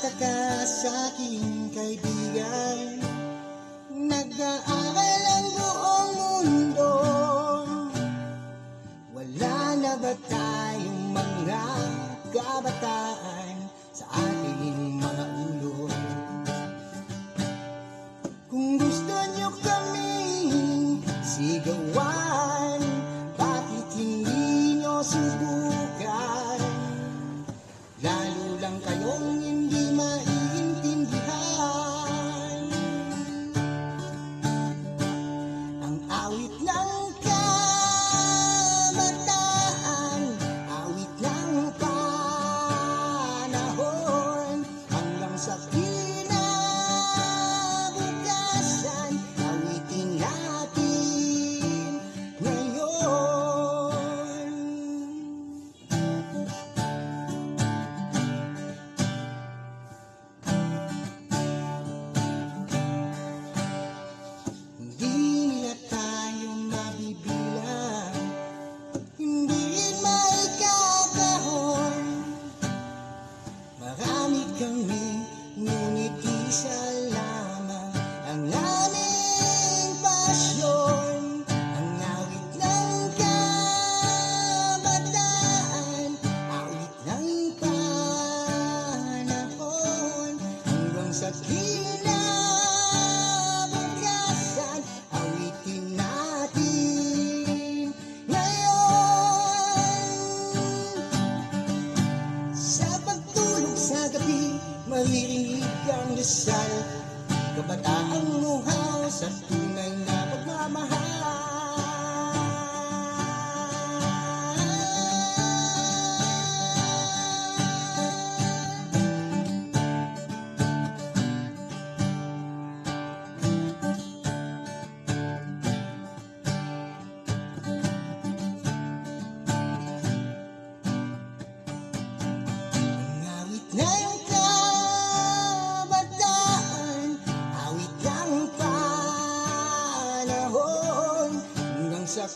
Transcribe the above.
Bata ka sa'king kaibigan, nag-aaral ang buong mundo. Wala na ba tayong mga kabataan sa ating mga ulo? Kung gusto nyo kaming sigawan, bakit hindi nyo subukan? Lalo lang kayong hindi maiintindihan ang awit ng kabataan, awit ng panahon, hanggang sa kinabukasan, awitin natin ngayon. Hindi nila tayo mabibilang, hindi maikakahon. Marami kami, ngunit isa lamang ang aming pasyon. Ang awit ng kabataan, awit ng panahon, hanggang sa kinabukasan, awitin natin ngayon. Sa pagtulog sa gabi, maririnig ang dasal, kabataang muhaw sa tunay na pagmamahal. Ang awit ng kabataan, awit ng panahon, hanggang sa